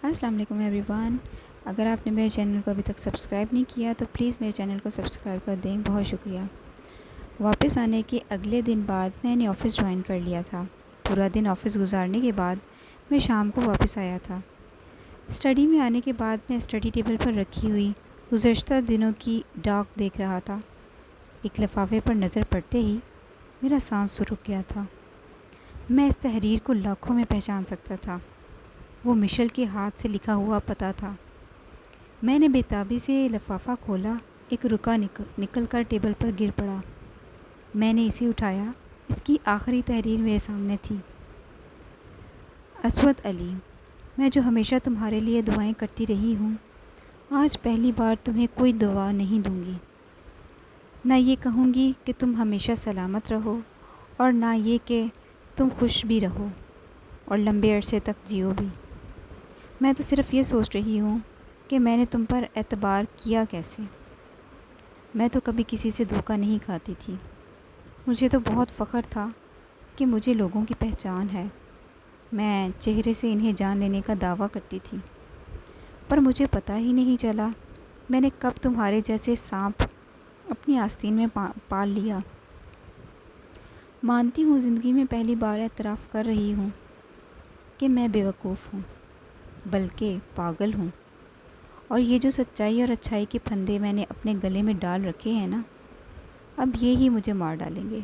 السلام علیکم every one. اگر آپ نے میرے چینل کو ابھی تک سبسکرائب نہیں کیا تو پلیز میرے چینل کو سبسکرائب کر دیں. بہت شکریہ. واپس آنے کے اگلے دن بعد میں نے آفس جوائن کر لیا تھا. پورا دن آفس گزارنے کے بعد میں شام کو واپس آیا تھا. اسٹڈی میں آنے کے بعد میں اسٹڈی ٹیبل پر رکھی ہوئی گزشتہ دنوں کی ڈاک دیکھ رہا تھا. ایک لفافے پر نظر پڑتے ہی میرا سانس رک گیا تھا. میں اس تحریر کو لاکھوں میں پہچان سکتا تھا. وہ مشل کے ہاتھ سے لکھا ہوا پتہ تھا. میں نے بےتابی سے لفافہ کھولا. ایک رکا نکل کر ٹیبل پر گر پڑا. میں نے اسے اٹھایا. اس کی آخری تحریر میرے سامنے تھی. اسود علی، میں جو ہمیشہ تمہارے لیے دعائیں کرتی رہی ہوں، آج پہلی بار تمہیں کوئی دعا نہیں دوں گی. نہ یہ کہوں گی کہ تم ہمیشہ سلامت رہو، اور نہ یہ کہ تم خوش بھی رہو اور لمبے عرصے تک جیو بھی. میں تو صرف یہ سوچ رہی ہوں کہ میں نے تم پر اعتبار کیا کیسے. میں تو کبھی کسی سے دھوکہ نہیں کھاتی تھی. مجھے تو بہت فخر تھا کہ مجھے لوگوں کی پہچان ہے. میں چہرے سے انہیں جان لینے کا دعویٰ کرتی تھی. پر مجھے پتہ ہی نہیں چلا میں نے کب تمہارے جیسے سانپ اپنی آستین میں پال لیا. مانتی ہوں زندگی میں پہلی بار اعتراف کر رہی ہوں کہ میں بیوقوف ہوں، بلکہ پاگل ہوں. اور یہ جو سچائی اور اچھائی کے پھندے میں نے اپنے گلے میں ڈال رکھے ہیں نا، اب یہ ہی مجھے مار ڈالیں گے.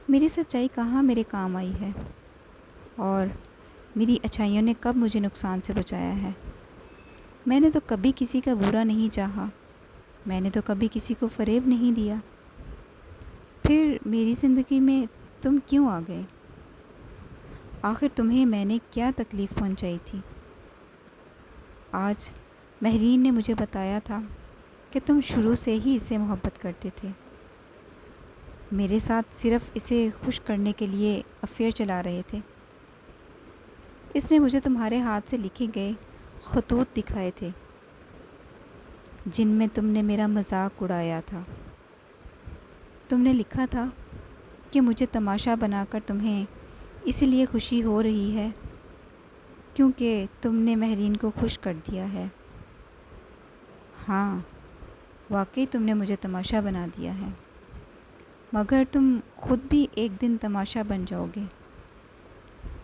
میری سچائی کہاں میرے کام آئی ہے، اور میری اچھائیوں نے کب مجھے نقصان سے بچایا ہے. میں نے تو کبھی کسی کا برا نہیں چاہا. میں نے تو کبھی کسی کو فریب نہیں دیا. پھر میری زندگی میں تم کیوں آ گئے؟ آخر تمہیں میں نے کیا تکلیف پہنچائی تھی؟ آج مہرین نے مجھے بتایا تھا کہ تم شروع سے ہی اسے محبت کرتے تھے. میرے ساتھ صرف اسے خوش کرنے کے لیے افیئر چلا رہے تھے. اس نے مجھے تمہارے ہاتھ سے لکھے گئے خطوط دکھائے تھے جن میں تم نے میرا مذاق اڑایا تھا. تم نے لکھا تھا کہ مجھے تماشا بنا کر تمہیں اس لیے خوشی ہو رہی ہے کیونکہ تم نے مہرین کو خوش کر دیا ہے. ہاں، واقعی تم نے مجھے تماشا بنا دیا ہے، مگر تم خود بھی ایک دن تماشا بن جاؤ گے،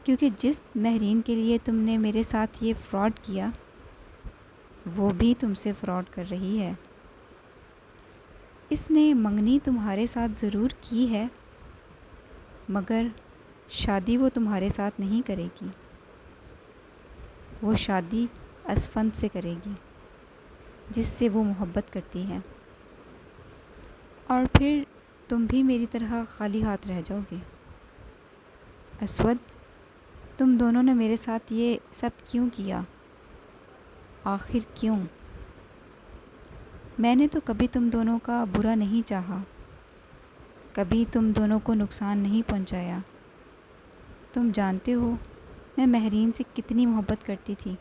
کیونکہ جس مہرین کے لیے تم نے میرے ساتھ یہ فراڈ کیا، وہ بھی تم سے فراڈ کر رہی ہے. اس نے منگنی تمہارے ساتھ ضرور کی ہے، مگر شادی وہ تمہارے ساتھ نہیں کرے گی. وہ شادی اسفند سے کرے گی، جس سے وہ محبت کرتی ہے. اور پھر تم بھی میری طرح خالی ہاتھ رہ جاؤ گے. اسود، تم دونوں نے میرے ساتھ یہ سب کیوں کیا؟ آخر کیوں؟ میں نے تو کبھی تم دونوں کا برا نہیں چاہا، کبھی تم دونوں کو نقصان نہیں پہنچایا. تم جانتے ہو میں مہرین سے کتنی محبت کرتی تھی.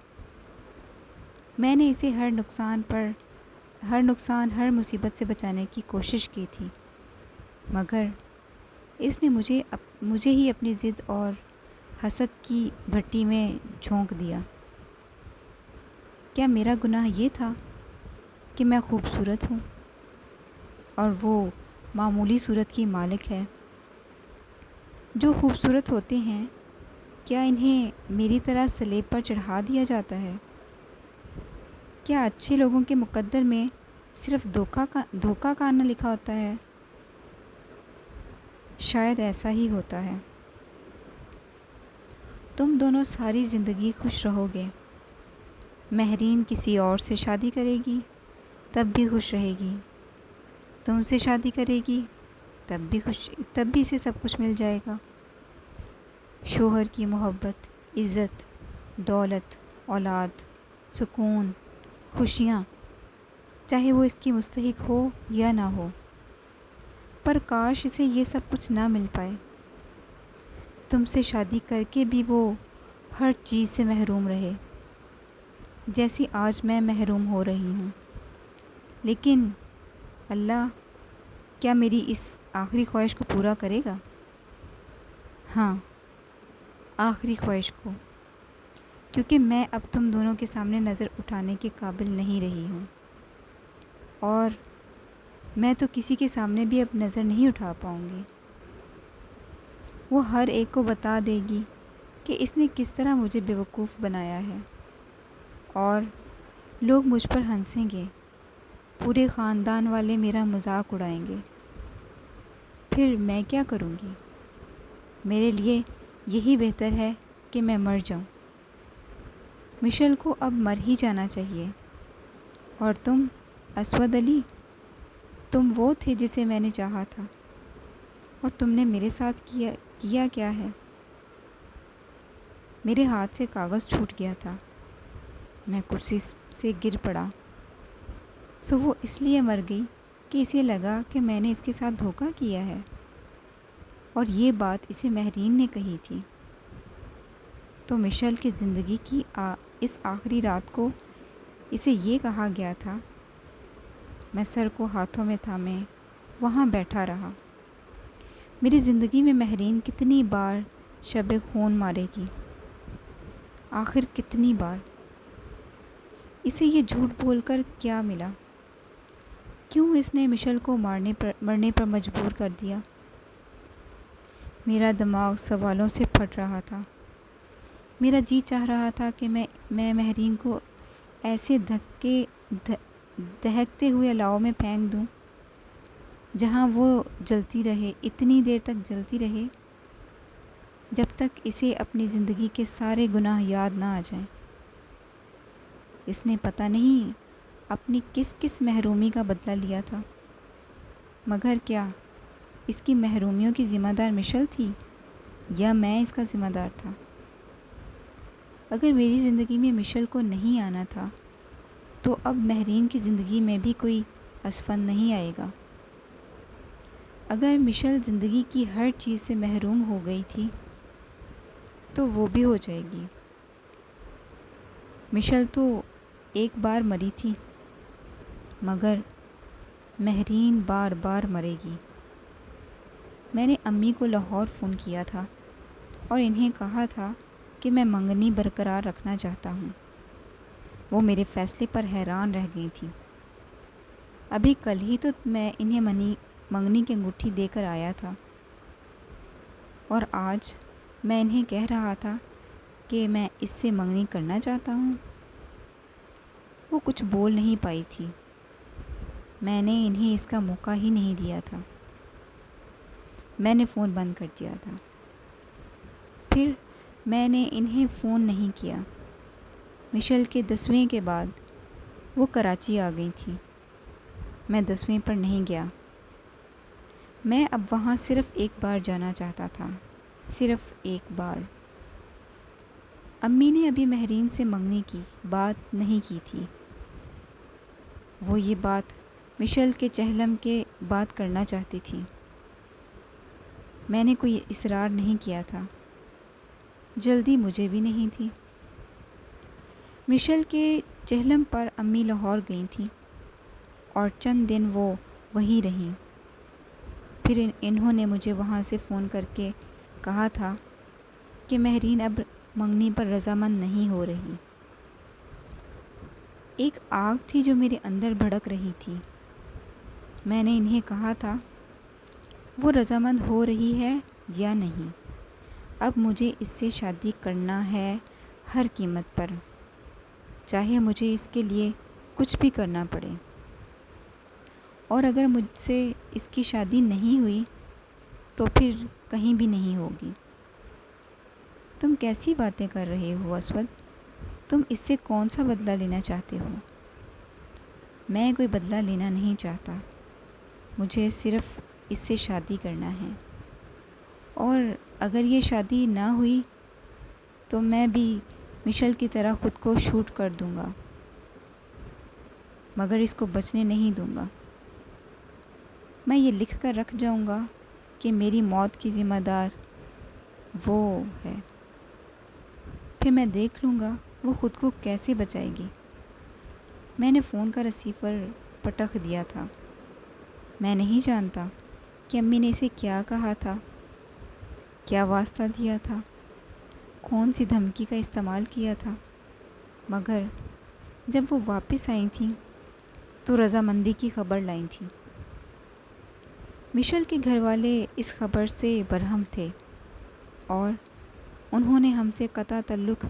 میں نے اسے ہر مصیبت سے بچانے کی کوشش کی تھی، مگر اس نے مجھے ہی اپنی ضد اور حسد کی بھٹی میں جھونک دیا. کیا میرا گناہ یہ تھا کہ میں خوبصورت ہوں اور وہ معمولی صورت کی مالک ہے؟ جو خوبصورت ہوتے ہیں، کیا انہیں میری طرح سلیب پر چڑھا دیا جاتا ہے؟ کیا اچھے لوگوں کے مقدر میں صرف دھوکہ کا آنا لکھا ہوتا ہے؟ شاید ایسا ہی ہوتا ہے. تم دونوں ساری زندگی خوش رہو گے. مہرین کسی اور سے شادی کرے گی تب بھی خوش رہے گی. تم سے شادی کرے گی تب بھی اسے سب کچھ مل جائے گا. شوہر کی محبت، عزت، دولت، اولاد، سکون، خوشیاں، چاہے وہ اس کی مستحق ہو یا نہ ہو. پر کاش اسے یہ سب کچھ نہ مل پائے. تم سے شادی کر کے بھی وہ ہر چیز سے محروم رہے، جیسی آج میں محروم ہو رہی ہوں. لیکن اللہ کیا میری اس آخری خواہش کو پورا کرے گا؟ ہاں، آخری خواہش کو. کیونکہ میں اب تم دونوں کے سامنے نظر اٹھانے کے قابل نہیں رہی ہوں، اور میں تو کسی کے سامنے بھی اب نظر نہیں اٹھا پاؤں گی۔ وہ ہر ایک کو بتا دے گی کہ اس نے کس طرح مجھے بیوقوف بنایا ہے، اور لوگ مجھ پر ہنسیں گے، پورے خاندان والے میرا مذاق اڑائیں گے۔ پھر میں کیا کروں گی؟ میرے لیے یہی بہتر ہے کہ میں مر جاؤں۔ مشل کو اب مر ہی جانا چاہیے۔ اور تم، اسود علی، تم وہ تھے جسے میں نے چاہا تھا، اور تم نے میرے ساتھ کیا کیا ہے؟ میرے ہاتھ سے کاغذ چھوٹ گیا تھا، میں کرسی سے گر پڑا، سو وہ اس لیے مر گئی کہ اسے لگا کہ میں نے اس کے ساتھ دھوکہ کیا ہے، اور یہ بات اسے مہرین نے کہی تھی۔ تو مشل کی زندگی کی اس آخری رات کو اسے یہ کہا گیا تھا۔ میں سر کو ہاتھوں میں تھامے وہاں بیٹھا رہا۔ میری زندگی میں مہرین کتنی بار شب خون مارے گی؟ آخر کتنی بار؟ اسے یہ جھوٹ بول کر کیا ملا؟ کیوں اس نے مشل کو مرنے پر مجبور کر دیا؟ میرا دماغ سوالوں سے پھٹ رہا تھا۔ میرا جی چاہ رہا تھا کہ میں مہرین کو ایسے دہکتے ہوئے الاؤ میں پھینک دوں جہاں وہ جلتی رہے، اتنی دیر تک جلتی رہے جب تک اسے اپنی زندگی کے سارے گناہ یاد نہ آ جائیں۔ اس نے پتہ نہیں اپنی کس کس محرومی کا بدلہ لیا تھا، مگر کیا اس کی محرومیوں کی ذمہ دار مشل تھی یا میں اس کا ذمہ دار تھا؟ اگر میری زندگی میں مشل کو نہیں آنا تھا تو اب مہرین کی زندگی میں بھی کوئی اسفند نہیں آئے گا۔ اگر مشل زندگی کی ہر چیز سے محروم ہو گئی تھی تو وہ بھی ہو جائے گی۔ مشل تو ایک بار مری تھی، مگر مہرین بار بار مرے گی۔ میں نے امی کو لاہور فون کیا تھا اور انہیں کہا تھا کہ میں منگنی برقرار رکھنا چاہتا ہوں۔ وہ میرے فیصلے پر حیران رہ گئی تھیں۔ ابھی کل ہی تو میں انہیں منگنی کی انگوٹھی دے کر آیا تھا، اور آج میں انہیں کہہ رہا تھا کہ میں اس سے منگنی کرنا چاہتا ہوں۔ وہ کچھ بول نہیں پائی تھی۔ میں نے انہیں اس کا موقع ہی نہیں دیا تھا۔ میں نے فون بند کر دیا تھا۔ پھر میں نے انہیں فون نہیں کیا۔ مشل کے 10ویں کے بعد وہ کراچی آ گئی تھی۔ میں 10ویں پر نہیں گیا۔ میں اب وہاں صرف ایک بار جانا چاہتا تھا، صرف ایک بار۔ امی نے ابھی مہرین سے منگنی کی بات نہیں کی تھی۔ وہ یہ بات مشل کے چہلم کے بعد کرنا چاہتی تھی۔ میں نے کوئی اصرار نہیں کیا تھا، جلدی مجھے بھی نہیں تھی۔ مشل کے چہلم پر امی لاہور گئی تھیں اور چند دن وہ وہیں رہیں۔ پھر انہوں نے مجھے وہاں سے فون کر کے کہا تھا کہ مہرین اب منگنی پر رضامند نہیں ہو رہی۔ ایک آگ تھی جو میرے اندر بھڑک رہی تھی۔ میں نے انہیں کہا تھا وہ رضامند ہو رہی ہے یا نہیں، اب مجھے اس سے شادی کرنا ہے ہر قیمت پر، چاہے مجھے اس کے لیے کچھ بھی کرنا پڑے، اور اگر مجھ سے اس کی شادی نہیں ہوئی تو پھر کہیں بھی نہیں ہوگی۔ تم کیسی باتیں کر رہے ہو اسود؟ تم اس سے کون سا بدلہ لینا چاہتے ہو؟ میں کوئی بدلہ لینا نہیں چاہتا، مجھے صرف اس سے شادی کرنا ہے، اور اگر یہ شادی نہ ہوئی تو میں بھی مشل کی طرح خود کو شوٹ کر دوں گا، مگر اس کو بچنے نہیں دوں گا۔ میں یہ لکھ کر رکھ جاؤں گا کہ میری موت کی ذمہ دار وہ ہے، پھر میں دیکھ لوں گا وہ خود کو کیسے بچائے گی۔ میں نے فون کا ریسیور پٹخ دیا تھا۔ میں نہیں جانتا کہ امی نے اسے کیا کہا تھا، کیا واسطہ دیا تھا، کون سی دھمکی کا استعمال کیا تھا۔ مگر جب وہ واپس آئی تھیں تو رضامندی کی خبر لائی تھیں۔ مشل کے گھر والے اس خبر سے برہم تھے اور انہوں نے ہم سے قطع تعلق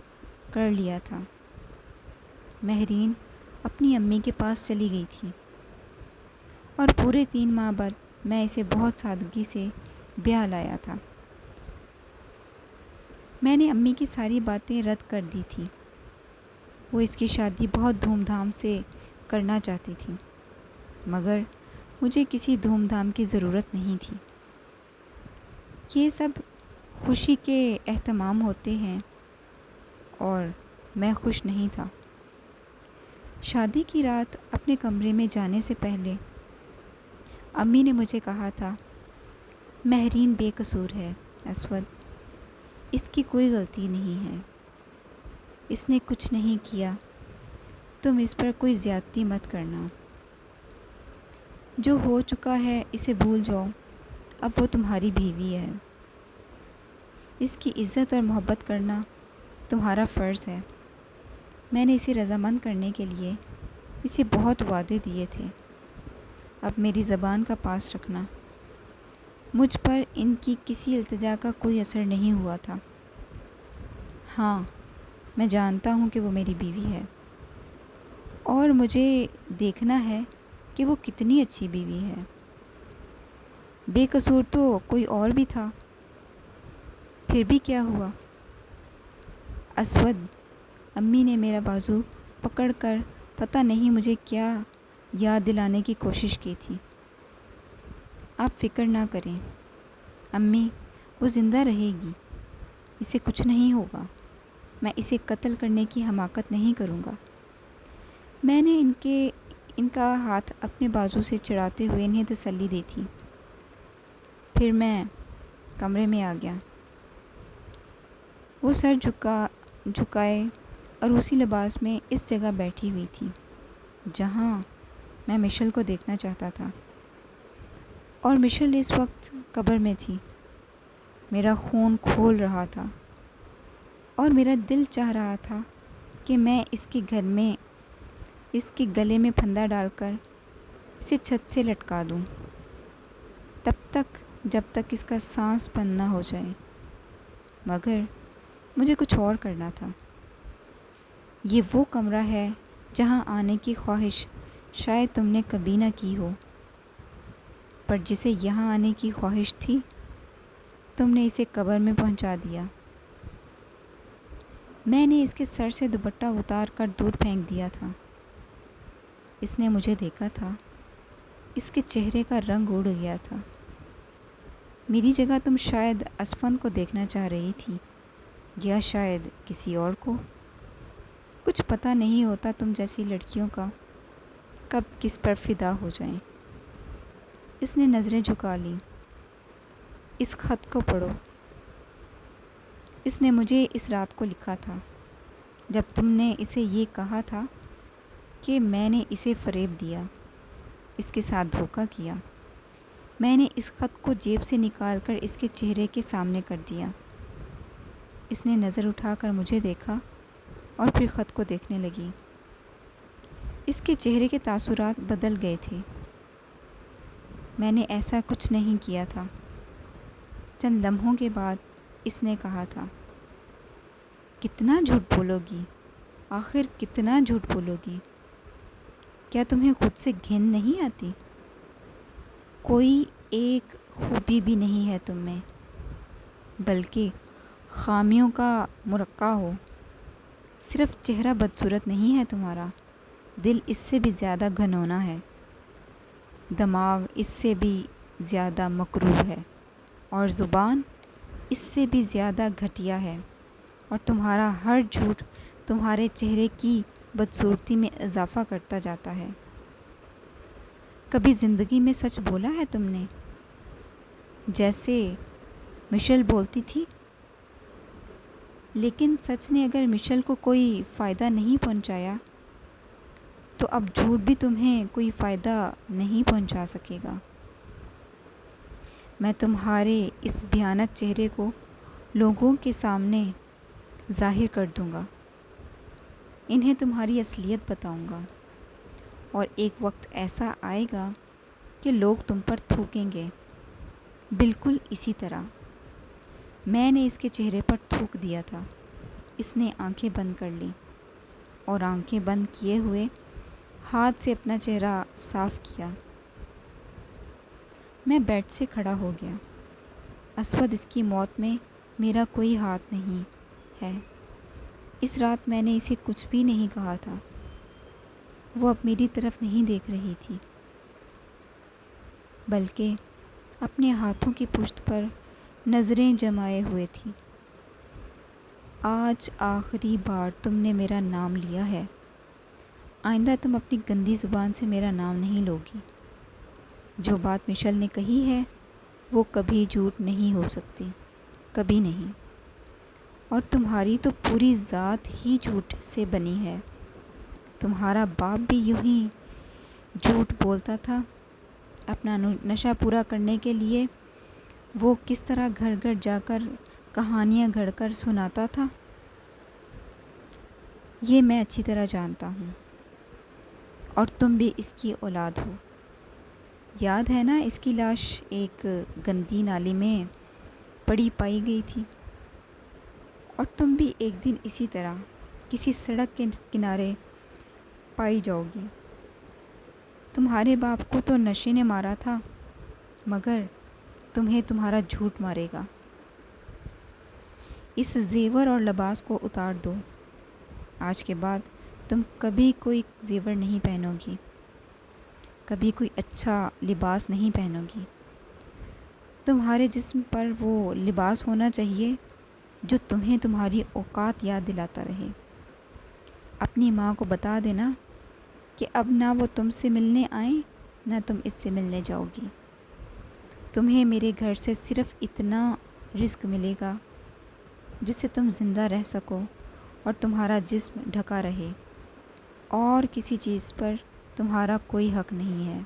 کر لیا تھا۔ مہرین اپنی امی کے پاس چلی گئی تھی اور پورے 3 ماہ بعد میں اسے بہت سادگی سے بیاہ لایا تھا۔ میں نے امی کی ساری باتیں رد کر دی تھیں۔ وہ اس کی شادی بہت دھوم دھام سے کرنا چاہتی تھیں، مگر مجھے کسی دھوم دھام کی ضرورت نہیں تھی۔ یہ سب خوشی کے اہتمام ہوتے ہیں اور میں خوش نہیں تھا۔ شادی کی رات اپنے کمرے میں جانے سے پہلے امی نے مجھے کہا تھا، مہرین بے قصور ہے اسود، اس کی کوئی غلطی نہیں ہے، اس نے کچھ نہیں کیا، تم اس پر کوئی زیادتی مت کرنا، جو ہو چکا ہے اسے بھول جاؤ، اب وہ تمہاری بیوی ہے، اس کی عزت اور محبت کرنا تمہارا فرض ہے۔ میں نے اسے رضامند کرنے کے لیے اسے بہت وعدے دیے تھے، اب میری زبان کا پاس رکھنا۔ مجھ پر ان کی کسی التجا کا کوئی اثر نہیں ہوا تھا۔ ہاں، میں جانتا ہوں کہ وہ میری بیوی ہے اور مجھے دیکھنا ہے کہ وہ کتنی اچھی بیوی ہے۔ بے قصور تو کوئی اور بھی تھا، پھر بھی کیا ہوا؟ اسود، امی نے میرا بازو پکڑ کر پتہ نہیں مجھے کیا یاد دلانے کی کوشش کی تھی۔ آپ فکر نہ کریں امی، وہ زندہ رہے گی، اسے کچھ نہیں ہوگا، میں اسے قتل کرنے کی حماقت نہیں کروں گا۔ میں نے ان کا ہاتھ اپنے بازو سے چڑھاتے ہوئے انہیں تسلی دی تھی۔ پھر میں کمرے میں آ گیا۔ وہ سر جھکائے اور اسی لباس میں اس جگہ بیٹھی ہوئی تھی جہاں میں مشل کو دیکھنا چاہتا تھا، اور مشل اس وقت قبر میں تھی۔ میرا خون کھول رہا تھا اور میرا دل چاہ رہا تھا کہ میں اس کے گلے میں پھندا ڈال کر اسے چھت سے لٹکا دوں، جب تک اس کا سانس بند نہ ہو جائے، مگر مجھے کچھ اور کرنا تھا۔ یہ وہ کمرہ ہے جہاں آنے کی خواہش شاید تم نے کبھی نہ کی ہو، پر جسے یہاں آنے کی خواہش تھی تم نے اسے قبر میں پہنچا دیا۔ میں نے اس کے سر سے دوپٹہ اتار کر دور پھینک دیا تھا۔ اس نے مجھے دیکھا تھا، اس کے چہرے کا رنگ اڑ گیا تھا۔ میری جگہ تم شاید اسفند کو دیکھنا چاہ رہی تھی یا شاید کسی اور کو۔ کچھ پتہ نہیں ہوتا تم جیسی لڑکیوں کا کب کس پر فدا ہو جائیں۔ اس نے نظریں جھکا لیں۔ اس خط کو پڑھو۔ اس نے مجھے اس رات کو لکھا تھا جب تم نے اسے یہ کہا تھا کہ میں نے اسے فریب دیا، اس کے ساتھ دھوکہ کیا۔ میں نے اس خط کو جیب سے نکال کر اس کے چہرے کے سامنے کر دیا۔ اس نے نظر اٹھا کر مجھے دیکھا اور پھر خط کو دیکھنے لگی۔ اس کے چہرے کے تاثرات بدل گئے تھے۔ میں نے ایسا کچھ نہیں کیا تھا۔ چند لمحوں کے بعد اس نے کہا تھا، کتنا جھوٹ بولو گی، آخر کتنا جھوٹ بولو گی؟ کیا تمہیں خود سے گھن نہیں آتی؟ کوئی ایک خوبی بھی نہیں ہے تم میں، بلکہ خامیوں کا مرقع ہو۔ صرف چہرہ بدصورت نہیں ہے تمہارا، دل اس سے بھی زیادہ گھنونا ہے، دماغ اس سے بھی زیادہ مکروہ ہے، اور زبان اس سے بھی زیادہ گھٹیا ہے، اور تمہارا ہر جھوٹ تمہارے چہرے کی بدصورتی میں اضافہ کرتا جاتا ہے۔ کبھی زندگی میں سچ بولا ہے تم نے، جیسے مشل بولتی تھی؟ لیکن سچ نے اگر مشل کو کوئی فائدہ نہیں پہنچایا تو اب جھوٹ بھی تمہیں کوئی فائدہ نہیں پہنچا سکے گا۔ میں تمہارے اس بھیانک چہرے کو لوگوں کے سامنے ظاہر کر دوں گا۔ انہیں تمہاری اصلیت بتاؤں گا، اور ایک وقت ایسا آئے گا کہ لوگ تم پر تھوکیں گے، بالکل اسی طرح میں نے اس کے چہرے پر تھوک دیا تھا۔ اس نے آنکھیں بند کر لیں اور آنکھیں بند کیے ہوئے ہاتھ سے اپنا چہرہ صاف کیا۔ میں بیڈ سے کھڑا ہو گیا۔ اسود، اس کی موت میں میرا کوئی ہاتھ نہیں ہے۔ اس رات میں نے اسے کچھ بھی نہیں کہا تھا۔ وہ اب میری طرف نہیں دیکھ رہی تھی، بلکہ اپنے ہاتھوں کی پشت پر نظریں جمائے ہوئے تھی۔ آج آخری بار تم نے میرا نام لیا ہے۔ آئندہ تم اپنی گندی زبان سے میرا نام نہیں لوگی۔ جو بات مشل نے کہی ہے وہ کبھی جھوٹ نہیں ہو سکتی، کبھی نہیں۔ اور تمہاری تو پوری ذات ہی جھوٹ سے بنی ہے۔ تمہارا باپ بھی یوں ہی جھوٹ بولتا تھا۔ اپنا نشہ پورا کرنے کے لیے وہ کس طرح گھر گھر جا کر کہانیاں گھڑ کر سناتا تھا، یہ میں اچھی طرح جانتا ہوں۔ اور تم بھی اس کی اولاد ہو۔ یاد ہے نا، اس کی لاش ایک گندی نالی میں پڑی پائی گئی تھی، اور تم بھی ایک دن اسی طرح کسی سڑک کے کنارے پائی جاؤ گی۔ تمہارے باپ کو تو نشے نے مارا تھا، مگر تمہیں تمہارا جھوٹ مارے گا۔ اس زیور اور لباس کو اتار دو۔ آج کے بعد تم کبھی کوئی زیور نہیں پہنو گی، کبھی کوئی اچھا لباس نہیں پہنو گی۔ تمہارے جسم پر وہ لباس ہونا چاہیے جو تمہیں تمہاری اوقات یاد دلاتا رہے۔ اپنی ماں کو بتا دینا کہ اب نہ وہ تم سے ملنے آئیں، نہ تم اس سے ملنے جاؤ گی۔ تمہیں میرے گھر سے صرف اتنا رزق ملے گا جس سے تم زندہ رہ سکو اور تمہارا جسم ڈھکا رہے، اور کسی چیز پر تمہارا کوئی حق نہیں ہے۔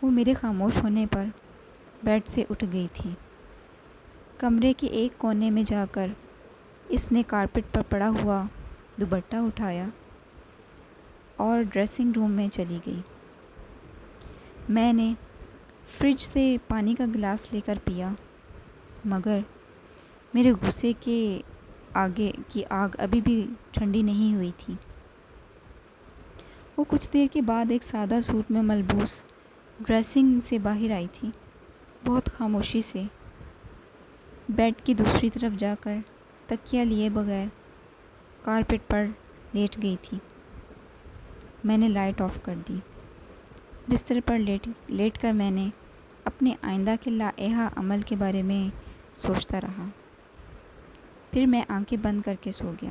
وہ میرے خاموش ہونے پر بیڈ سے اٹھ گئی تھی۔ کمرے کے ایک کونے میں جا کر اس نے کارپٹ پر پڑا ہوا دوپٹہ اٹھایا اور ڈریسنگ روم میں چلی گئی۔ میں نے فریج سے پانی کا گلاس لے کر پیا، مگر میرے غصے کے آگے کی آگ ابھی بھی ٹھنڈی نہیں ہوئی تھی۔ وہ کچھ دیر کے بعد ایک سادہ سوٹ میں ملبوس ڈریسنگ سے باہر آئی تھی، بہت خاموشی سے۔ بیڈ کی دوسری طرف جا کر تکیہ لیے بغیر کارپٹ پر لیٹ گئی تھی۔ میں نے لائٹ آف کر دی۔ بستر پر لیٹ کر میں نے اپنے آئندہ کے لائحہ عمل کے بارے میں سوچتا رہا۔ پھر میں آنکھیں بند کر کے سو گیا۔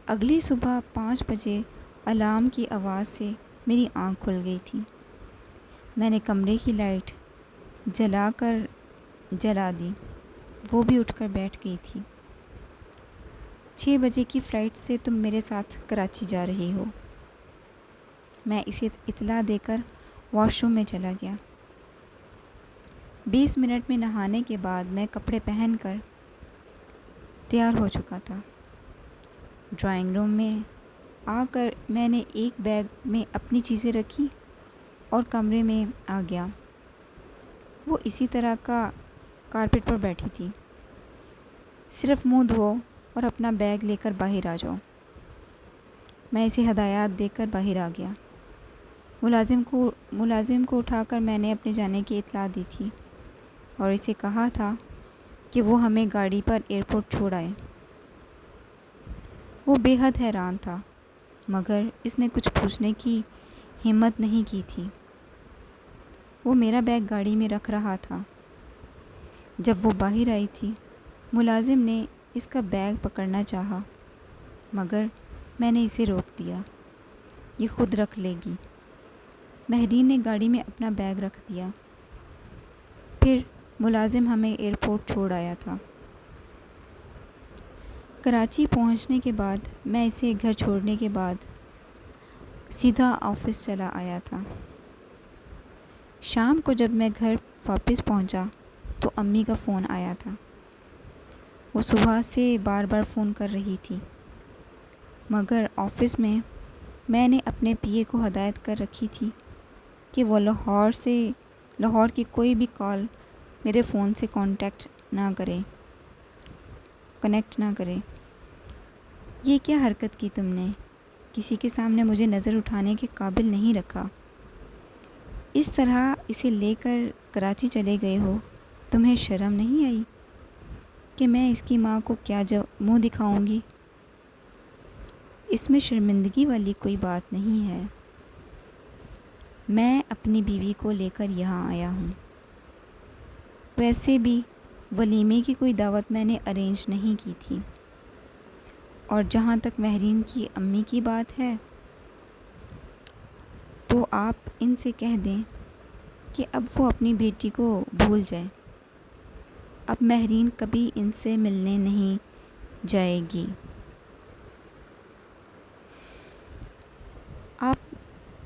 اگلی صبح 5 بجے الارم کی آواز سے میری آنکھ کھل گئی تھی۔ میں نے کمرے کی لائٹ جلا دی، وہ بھی اٹھ کر بیٹھ گئی تھی۔ 6 بجے کی فلائٹ سے تم میرے ساتھ کراچی جا رہی ہو۔ میں اسے اطلاع دے کر واش روم میں چلا گیا۔ 20 منٹ میں نہانے کے بعد میں کپڑے پہن کر تیار ہو چکا تھا۔ ڈرائنگ روم میں آ کر میں نے ایک بیگ میں اپنی چیزیں رکھی اور کمرے میں آ گیا۔ وہ اسی طرح کا کارپٹ پر بیٹھی تھی۔ صرف منہ دھو اور اپنا بیگ لے کر باہر آ جاؤ۔ میں اسے ہدایات دے کر باہر آ گیا۔ ملازم کو اٹھا کر میں نے اپنے جانے کی اطلاع دی تھی اور اسے کہا تھا کہ وہ ہمیں گاڑی پر ایئرپورٹ چھوڑ آئے۔ وہ بے حد حیران تھا، مگر اس نے کچھ پوچھنے کی ہمت نہیں کی تھی۔ وہ میرا بیگ گاڑی میں رکھ رہا تھا۔ جب وہ باہر آئی تھی، ملازم نے اس کا بیگ پکڑنا چاہا، مگر میں نے اسے روک دیا۔ یہ خود رکھ لے گی۔ مہرین نے گاڑی میں اپنا بیگ رکھ دیا۔ پھر ملازم ہمیں ایئرپورٹ چھوڑ آیا تھا۔ کراچی پہنچنے کے بعد میں اسے گھر چھوڑنے کے بعد سیدھا آفس چلا آیا تھا۔ شام کو جب میں گھر واپس پہنچا تو امی کا فون آیا تھا۔ وہ صبح سے بار بار فون کر رہی تھی۔ مگر آفس میں نے اپنے پی اے کو ہدایت کر رکھی تھی کہ وہ لاہور کی کوئی بھی کال میرے فون سے کنیکٹ نہ کرے۔ یہ کیا حرکت کی تم نے؟ کسی کے سامنے مجھے نظر اٹھانے کے قابل نہیں رکھا۔ اس طرح اسے لے کر کراچی چلے گئے ہو، تمہیں شرم نہیں آئی کہ میں اس کی ماں کو کیا منہ دکھاؤں گی؟ اس میں شرمندگی والی کوئی بات نہیں ہے۔ میں اپنی بیوی کو لے کر یہاں آیا ہوں۔ ویسے بھی ولیمے کی کوئی دعوت میں نے ارینج نہیں کی تھی، اور جہاں تک مہرین کی امی کی بات ہے تو آپ ان سے کہہ دیں کہ اب وہ اپنی بیٹی کو بھول جائیں۔ اب مہرین کبھی ان سے ملنے نہیں جائے گی۔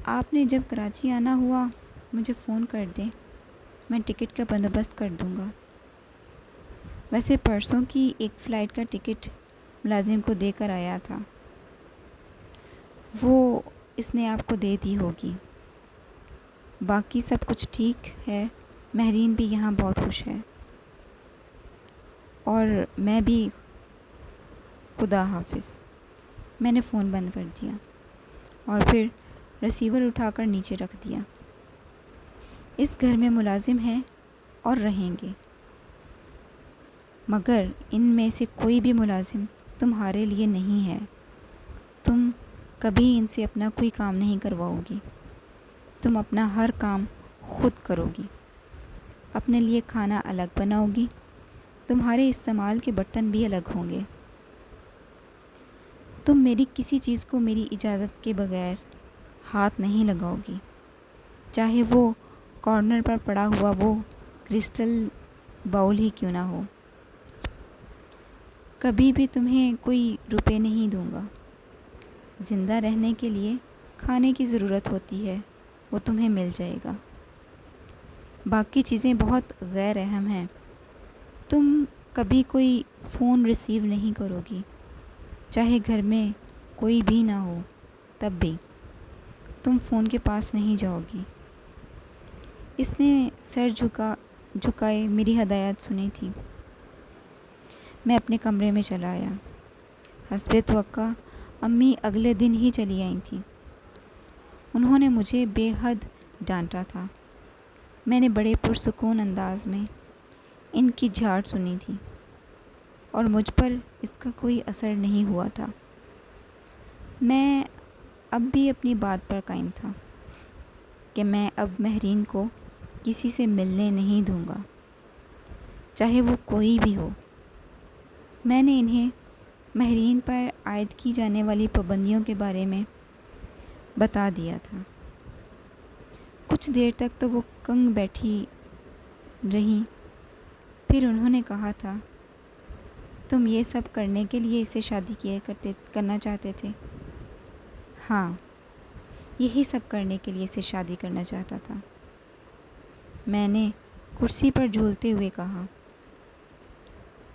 آپ نے جب کراچی آنا ہوا مجھے فون کر دیں، میں ٹکٹ کا بندوبست کر دوں گا۔ ویسے پرسوں کی ایک فلائٹ کا ٹکٹ ملازم کو دے کر آیا تھا، وہ اس نے آپ کو دے دی ہوگی۔ باقی سب کچھ ٹھیک ہے، مہرین بھی یہاں بہت خوش ہے، اور میں بھی۔ خدا حافظ۔ میں نے فون بند کر دیا اور پھر ریسیور اٹھا کر نیچے رکھ دیا۔ اس گھر میں ملازم ہیں اور رہیں گے، مگر ان میں سے کوئی بھی ملازم تمہارے لیے نہیں ہے۔ تم کبھی ان سے اپنا کوئی کام نہیں کرواؤ گی۔ تم اپنا ہر کام خود کرو گی، اپنے لیے کھانا الگ بناؤ گی، تمہارے استعمال کے برتن بھی الگ ہوں گے۔ تم میری کسی چیز کو میری اجازت کے بغیر ہاتھ نہیں لگاؤ گی، چاہے وہ کارنر پر پڑا ہوا وہ کرسٹل باؤل ہی کیوں نہ ہو۔ کبھی بھی تمہیں کوئی روپے نہیں دوں گا۔ زندہ رہنے کے لیے کھانے کی ضرورت ہوتی ہے، وہ تمہیں مل جائے گا۔ باقی چیزیں بہت غیر اہم ہیں۔ تم کبھی کوئی فون ریسیو نہیں کرو گی، چاہے گھر میں کوئی بھی نہ ہو، تب بھی تم فون کے پاس نہیں جاؤ گی۔ اس نے سر جھکائے میری ہدایت سنی تھی۔ میں اپنے کمرے میں چلا آیا۔ حسب توقع امی اگلے دن ہی چلی آئی تھیں۔ انہوں نے مجھے بے حد ڈانٹا تھا۔ میں نے بڑے پرسکون انداز میں ان کی جھاڑ سنی تھی، اور مجھ پر اس کا کوئی اثر نہیں ہوا تھا۔ میں اب بھی اپنی بات پر قائم تھا کہ میں اب مہرین کو کسی سے ملنے نہیں دوں گا، چاہے وہ کوئی بھی ہو۔ میں نے انہیں مہرین پر عائد کی جانے والی پابندیوں کے بارے میں بتا دیا تھا۔ کچھ دیر تک تو وہ کنگ بیٹھی رہیں، پھر انہوں نے کہا تھا، تم یہ سب کرنے کے لیے اس سے شادی کرنا چاہتے تھے؟ ہاں، یہی سب کرنے کے لیے اس سے شادی کرنا چاہتا تھا۔ میں نے کرسی پر جھولتے ہوئے کہا،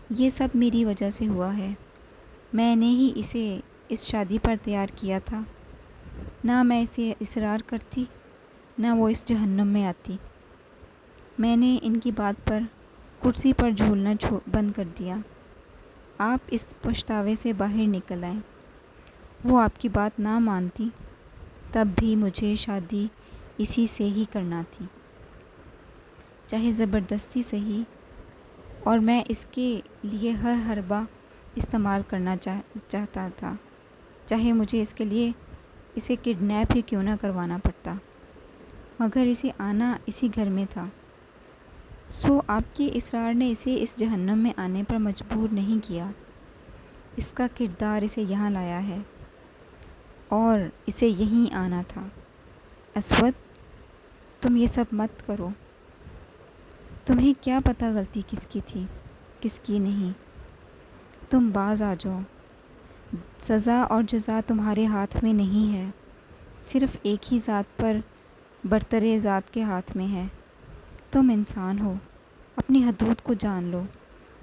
یہ سب میری وجہ سے ہوا ہے۔ میں نے ہی اسے اس شادی پر تیار کیا تھا۔ نہ میں اسے اصرار کرتی، نہ وہ اس جہنم میں آتی۔ میں نے ان کی بات پر کرسی پر جھولنا بند کر دیا۔ آپ اس پچھتاوے سے باہر نکل آئیں۔ وہ آپ کی بات نہ مانتی، تب بھی مجھے شادی اسی سے ہی کرنا تھی، چاہے زبردستی سے ہی، اور میں اس کے لیے ہر حربہ استعمال کرنا چاہتا تھا، چاہے مجھے اس کے لیے اسے کڈنیپ ہی کیوں نہ کروانا پڑتا، مگر اسے آنا اسی گھر میں تھا۔ سو آپ کے اصرار نے اسے اس جہنم میں آنے پر مجبور نہیں کیا۔ اس کا کردار اسے یہاں لایا ہے، اور اسے یہیں آنا تھا۔ اسود، تم یہ سب مت کرو۔ تمہیں کیا پتہ غلطی کس کی تھی، کس کی نہیں۔ تم باز آ جاؤ۔ سزا اور جزا تمہارے ہاتھ میں نہیں ہے، صرف ایک ہی ذات پر برترِ ذات کے ہاتھ میں ہے۔ تم انسان ہو، اپنی حدود کو جان لو۔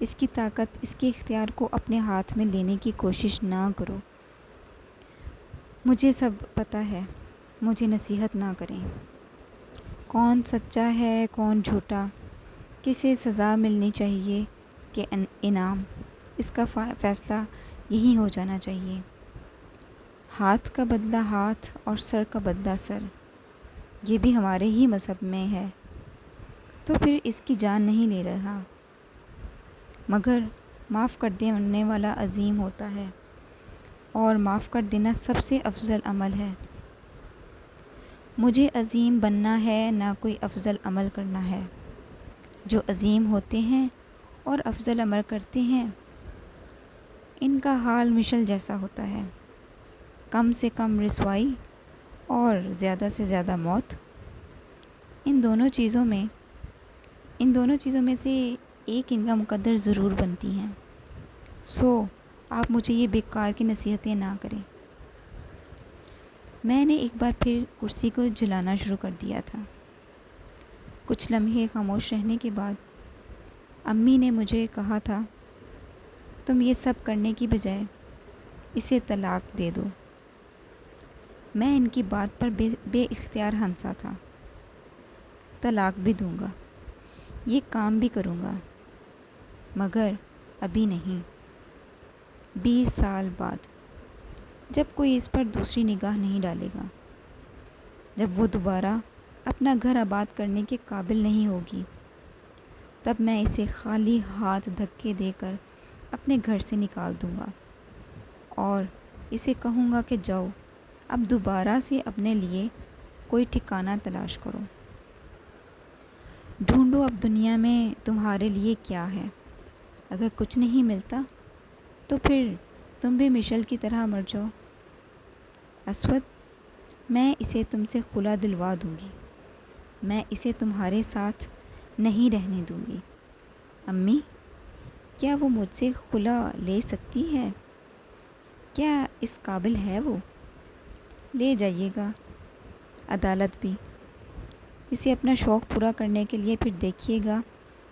اس کی طاقت، اس کے اختیار کو اپنے ہاتھ میں لینے کی کوشش نہ کرو۔ مجھے سب پتہ ہے، مجھے نصیحت نہ کریں۔ کون سچا ہے کون جھوٹا، کسے سزا ملنی چاہیے کہ انعام، اس کا فیصلہ یہی ہو جانا چاہیے۔ ہاتھ کا بدلہ ہاتھ اور سر کا بدلہ سر، یہ بھی ہمارے ہی مذہب میں ہے، تو پھر اس کی جان نہیں لے رہا۔ مگر معاف کر دینے والا عظیم ہوتا ہے، اور معاف کر دینا سب سے افضل عمل ہے۔ مجھے عظیم بننا ہے، نہ کوئی افضل عمل کرنا ہے۔ جو عظیم ہوتے ہیں اور افضل عمل کرتے ہیں، ان کا حال مشل جیسا ہوتا ہے، کم سے کم رسوائی اور زیادہ سے زیادہ موت۔ ان دونوں چیزوں میں سے ایک ان کا مقدر ضرور بنتی ہیں۔ سو آپ مجھے یہ بیکار کی نصیحتیں نہ کریں۔ میں نے ایک بار پھر کرسی کو جھلانا شروع کر دیا تھا۔ کچھ لمحے خاموش رہنے کے بعد امی نے مجھے کہا تھا، تم یہ سب کرنے کی بجائے اسے طلاق دے دو۔ میں ان کی بات پر بے اختیار ہنسا تھا۔ طلاق بھی دوں گا، یہ کام بھی کروں گا، مگر ابھی نہیں، 20 سال بعد، جب کوئی اس پر دوسری نگاہ نہیں ڈالے گا، جب وہ دوبارہ اپنا گھر آباد کرنے کے قابل نہیں ہوگی، تب میں اسے خالی ہاتھ دھکے دے کر اپنے گھر سے نکال دوں گا، اور اسے کہوں گا کہ جاؤ اب دوبارہ سے اپنے لیے کوئی ٹھکانہ تلاش کرو، ڈھونڈو اب دنیا میں تمہارے لیے کیا ہے۔ اگر کچھ نہیں ملتا تو پھر تم بھی مشل کی طرح مر جاؤ۔ اسود، میں اسے تم سے خلا دلوا دوں گی، میں اسے تمہارے ساتھ نہیں رہنے دوں گی۔ امی، کیا وہ مجھ سے خلا لے سکتی ہے؟ کیا اس قابل ہے وہ؟ لے جائیے گا، عدالت بھی۔ اسے اپنا شوق پورا کرنے کے لیے پھر دیکھیے گا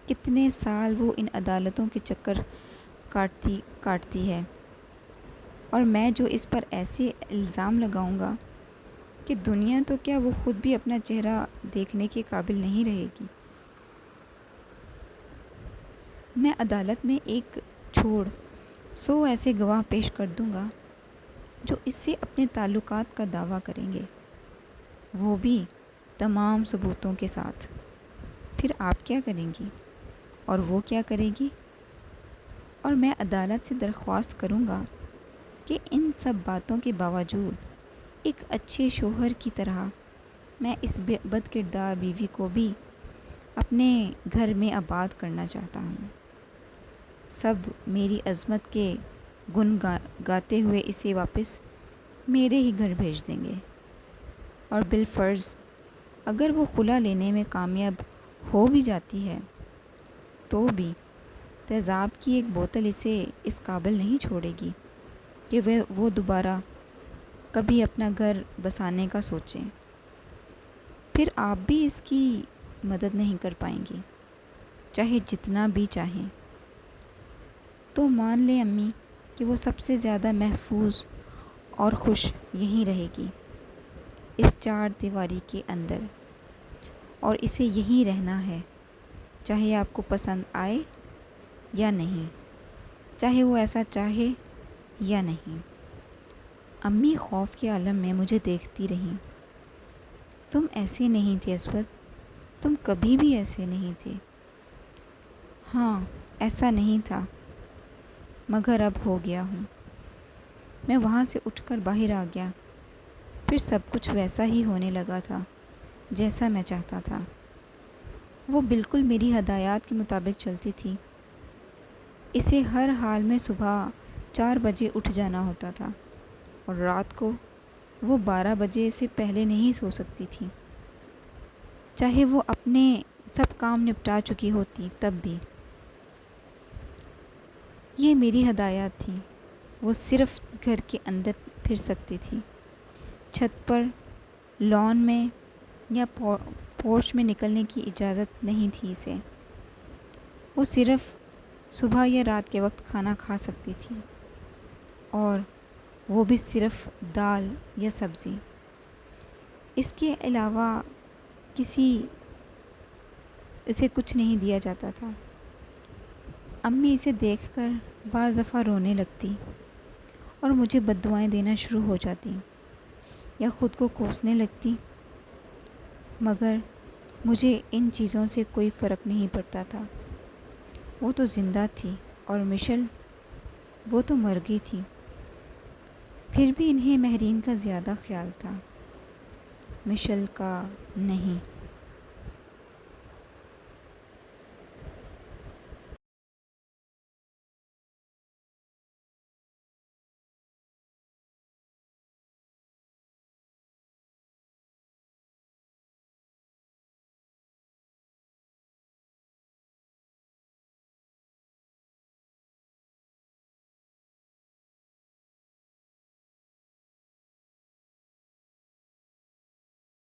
کتنے سال وہ ان عدالتوں کے چکر کاٹتی ہے، اور میں جو اس پر ایسے الزام لگاؤں گا کہ دنیا تو کیا وہ خود بھی اپنا چہرہ دیکھنے کے قابل نہیں رہے گی۔ میں عدالت میں ایک چھوڑ 100 ایسے گواہ پیش کر دوں گا جو اس سے اپنے تعلقات کا دعویٰ کریں گے، وہ بھی تمام ثبوتوں کے ساتھ۔ پھر آپ کیا کریں گی اور وہ کیا کرے گی؟ اور میں عدالت سے درخواست کروں گا کہ ان سب باتوں کے باوجود ایک اچھے شوہر کی طرح میں اس بد کردار بیوی کو بھی اپنے گھر میں آباد کرنا چاہتا ہوں۔ سب میری عظمت کے گن گاتے ہوئے اسے واپس میرے ہی گھر بھیج دیں گے، اور بالفرض اگر وہ خلا لینے میں کامیاب ہو بھی جاتی ہے تو بھی تیزاب کی ایک بوتل اسے اس قابل نہیں چھوڑے گی کہ وہ دوبارہ کبھی اپنا گھر بسانے کا سوچیں۔ پھر آپ بھی اس کی مدد نہیں کر پائیں گی، چاہے جتنا بھی چاہیں۔ تو مان لیں امی کہ وہ سب سے زیادہ محفوظ اور خوش یہیں رہے گی، اس 4 دیواری کے اندر، اور اسے یہیں رہنا ہے، چاہے آپ کو پسند آئے یا نہیں، چاہے وہ ایسا چاہے یا نہیں۔ امی خوف کے عالم میں مجھے دیکھتی رہیں۔ تم ایسے نہیں تھے اسود، تم کبھی بھی ایسے نہیں تھے۔ ہاں، ایسا نہیں تھا، مگر اب ہو گیا ہوں۔ میں وہاں سے اٹھ کر باہر آ گیا، پھر سب کچھ ویسا ہی ہونے لگا تھا جیسا میں چاہتا تھا۔ وہ بالکل میری ہدایات کے مطابق چلتی تھی۔ اسے ہر حال میں صبح 4 بجے اٹھ جانا ہوتا تھا، اور رات کو وہ 12 بجے سے پہلے نہیں سو سکتی تھی، چاہے وہ اپنے سب کام نپٹا چکی ہوتی تب بھی۔ یہ میری ہدایات تھیں۔ وہ صرف گھر کے اندر پھر سکتی تھی، چھت پر، لان میں یا پورچ میں نکلنے کی اجازت نہیں تھی اسے۔ وہ صرف صبح یا رات کے وقت کھانا کھا سکتی تھی، اور وہ بھی صرف دال یا سبزی۔ اس کے علاوہ اسے کچھ نہیں دیا جاتا تھا۔ امی اسے دیکھ کر بعض دفعہ رونے لگتی اور مجھے بد دعائیں دینا شروع ہو جاتی یا خود کو کوسنے لگتی، مگر مجھے ان چیزوں سے کوئی فرق نہیں پڑتا تھا۔ وہ تو زندہ تھی اور مشل، وہ تو مر گئی تھی۔ پھر بھی انہیں مہرین کا زیادہ خیال تھا، مشل کا نہیں۔